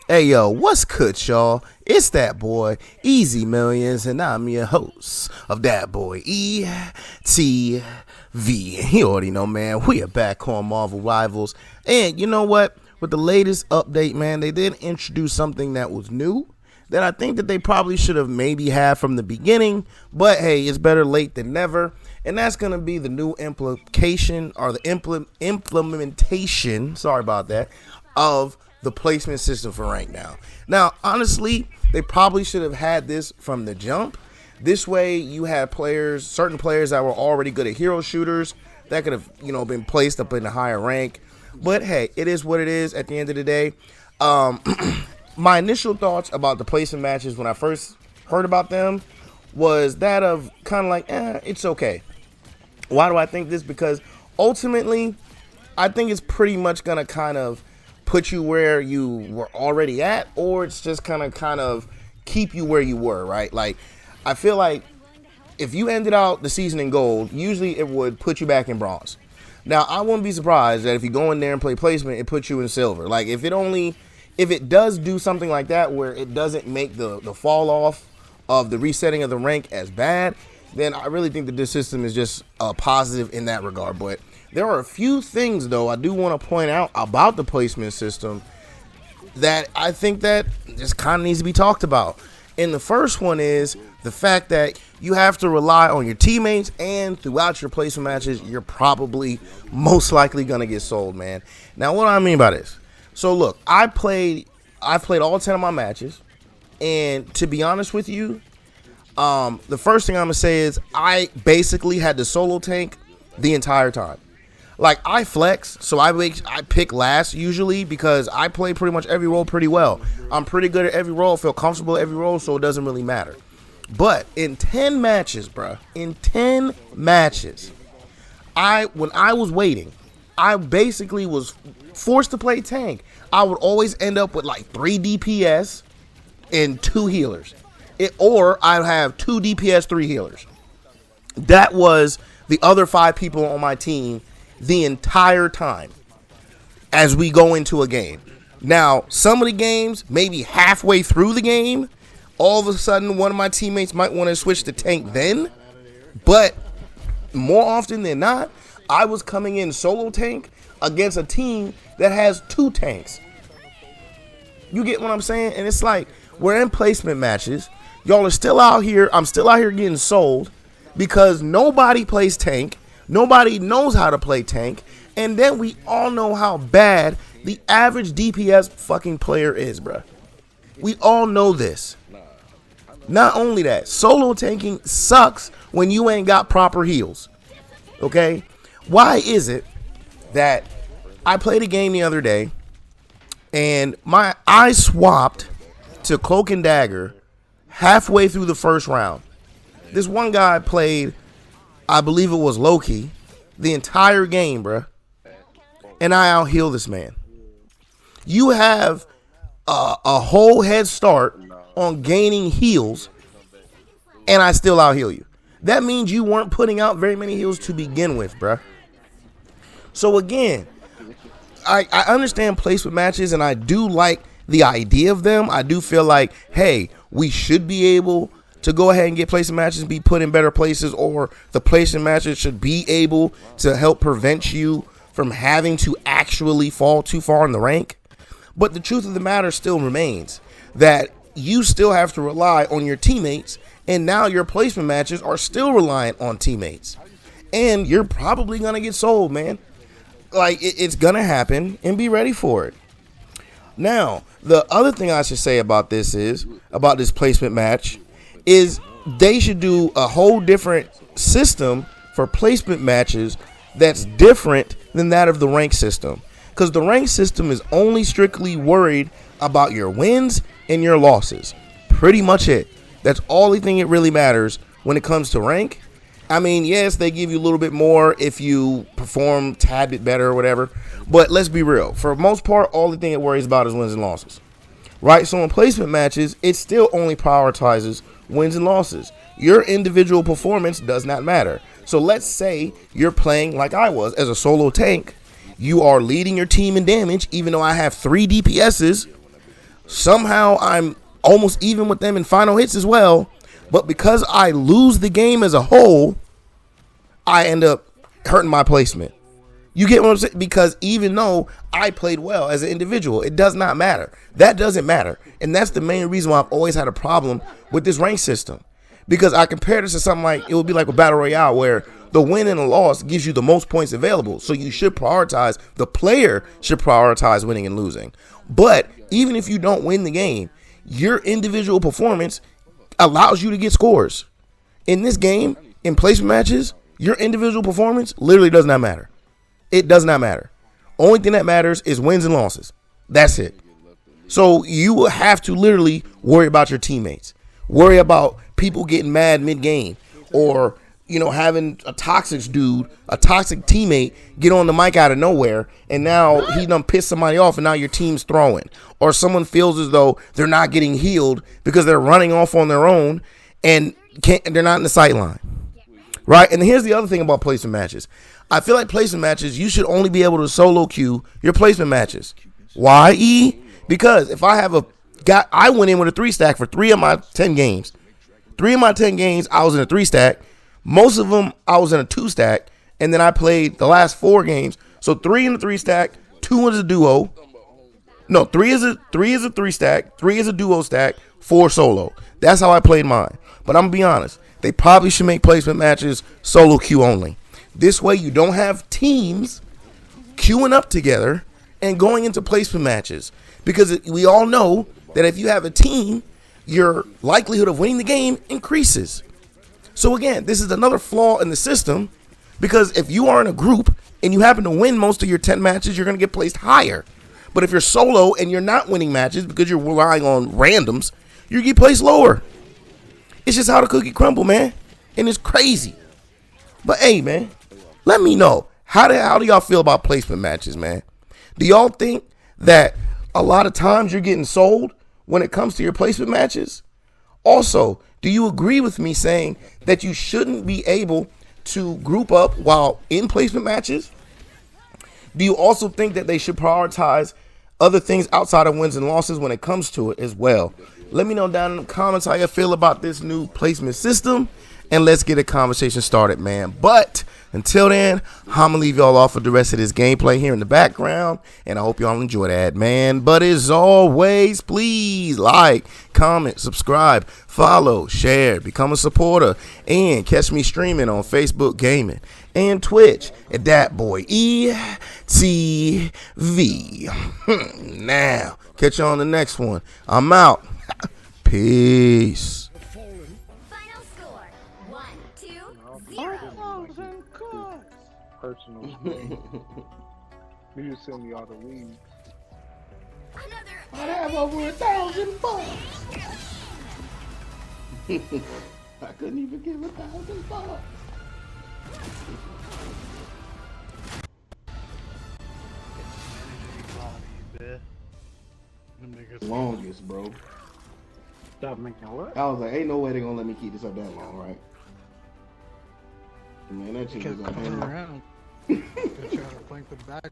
Hey yo, what's good, y'all? It's that boy, Easy Millions, and I'm your host of that boy, ETV. You already know, man, we are back on Marvel Rivals. And you know what? With the latest update, man, they did introduce something that was new that I think that they probably should have maybe had from the beginning. But hey, it's better late than never. And that's going to be the new implication or the implementation, sorry about that, of the placement system for rank now. Now, honestly, they probably should have had this from the jump. This way, you had certain players that were already good at hero shooters that could have, been placed up in a higher rank. But hey, it is what it is at the end of the day. My initial thoughts about the placement matches when I first heard about them was that of kind of like, it's okay. Why do I think this? Because ultimately, I think it's pretty much going to kind of put you where you were already at, or it's just kind of keep you where you were, right? Like, I feel like if you ended out the season in gold, usually it would put you back in bronze. Now, I wouldn't be surprised that if you go in there and play placement, it puts you in silver. Like, if it does do something like that where it doesn't make the fall off of the resetting of the rank as bad, then I really think that this system is just positive in that regard. But there are a few things, though, I do want to point out about the placement system that I think that just kind of needs to be talked about. And the first one is the fact that you have to rely on your teammates, and throughout your placement matches, you're probably most likely going to get sold, man. Now, what do I mean by this? So, look, I've played all 10 of my matches, and to be honest with you, the first thing I'm going to say is I basically had the solo tank the entire time. Like, I flex, so I pick last usually because I play pretty much every role pretty well. I'm pretty good at every role, feel comfortable at every role, so it doesn't really matter. But in 10 matches, bruh, when I was waiting, I basically was forced to play tank. I would always end up with like 3 DPS and 2 healers. Or I'd have 2 DPS, 3 healers. That was the other 5 people on my team the entire time as we go into a game. Now, some of the games, maybe halfway through the game, all of a sudden one of my teammates might want to switch to tank then. But more often than not, I was coming in solo tank against a team that has 2 tanks. You get what I'm saying? And it's like, we're in placement matches. Y'all are still out here. I'm still out here getting sold because nobody plays tank. Nobody knows how to play tank. And then we all know how bad the average DPS fucking player is, bruh. We all know this. Not only that, solo tanking sucks when you ain't got proper heals. Okay? Why is it that I played a game the other day and I swapped to Cloak and Dagger halfway through the first round? This one guy played, I believe it was Loki, the entire game, bruh. And I out-heal this man. You have a whole head start on gaining heals, and I still out-heal you. That means you weren't putting out very many heals to begin with, bruh. So again, I understand placement matches, and I do like the idea of them. I do feel like, hey, we should be able to go ahead and get placement matches and be put in better places, or the placement matches should be able to help prevent you from having to actually fall too far in the rank. But the truth of the matter still remains that you still have to rely on your teammates, and now your placement matches are still reliant on teammates. And you're probably going to get sold, man. Like, it's going to happen, and be ready for it. Now, the other thing I should say about this placement match is they should do a whole different system for placement matches that's different than that of the rank system. Because the rank system is only strictly worried about your wins and your losses. Pretty much it. That's the only thing it really matters when it comes to rank. I mean, yes, they give you a little bit more if you perform a tad bit better or whatever. But let's be real. For the most part, all the thing it worries about is wins and losses. Right? So in placement matches, it still only prioritizes wins and losses. Your individual performance does not matter. So let's say you're playing like I was as a solo tank. You are leading your team in damage, even though I have 3 DPSs. Somehow I'm almost even with them in final hits as well. But because I lose the game as a whole, I end up hurting my placement. You get what I'm saying? Because even though I played well as an individual, it does not matter. That doesn't matter. And that's the main reason why I've always had a problem with this rank system. Because I compare this to something like, it would be like a Battle Royale where the win and the loss gives you the most points available. So you should prioritize, the player should prioritize winning and losing. But even if you don't win the game, your individual performance allows you to get scores. In this game, in placement matches, your individual performance literally does not matter. It does not matter. Only thing that matters is wins and losses. That's it. So you will have to literally worry about your teammates. Worry about people getting mad mid-game, or, you know, having a toxic dude, a toxic teammate get on the mic out of nowhere, and now he done pissed somebody off, and now your team's throwing. Or someone feels as though they're not getting healed because they're running off on their own and they're not in the sight line. Right? And here's the other thing about placement matches. I feel like placement matches, you should only be able to solo queue your placement matches. Why, E? Because if I have I went in with a 3-stack for 3 of my 10 games. 3 of my 10 games, I was in a 3-stack. Most of them, I was in a 2-stack. And then I played the last 4 games. So 3 in the 3-stack, 2 is a duo. No, 3 is a 3-stack, 3 is a duo stack, 4 solo. That's how I played mine. But I'm going to be honest. They probably should make placement matches solo queue only. This way you don't have teams queuing up together and going into placement matches. Because we all know that if you have a team, your likelihood of winning the game increases. So again, this is another flaw in the system, because if you are in a group and you happen to win most of your 10 matches, you're going to get placed higher. But if you're solo and you're not winning matches because you're relying on randoms, you get placed lower. It's just how the cookie crumble, man. And it's crazy. But hey, man, let me know. How do y'all feel about placement matches, man? Do y'all think that a lot of times you're getting sold when it comes to your placement matches? Also, do you agree with me saying that you shouldn't be able to group up while in placement matches? Do you also think that they should prioritize other things outside of wins and losses when it comes to it as well? Let me know down in the comments how you feel about this new placement system, and let's get a conversation started, man. But until then, I'm gonna leave y'all off with the rest of this gameplay here in the background, and I hope y'all enjoy that, man. But as always, please like, comment, subscribe, follow, share, become a supporter, and catch me streaming on Facebook Gaming and Twitch at that boy ETV. Now, catch you on the next one. I'm out. Peace. Final score 1-2-0. Personal. You just send me all the leads. Another. I have over 1,000 bucks. I couldn't even give 1,000 bucks. Longest, bro. Stop making what? I was like, ain't no way they're gonna let me keep this up that long, right? Man, that shit was Kept on coming hand. around. They're trying to flank the back.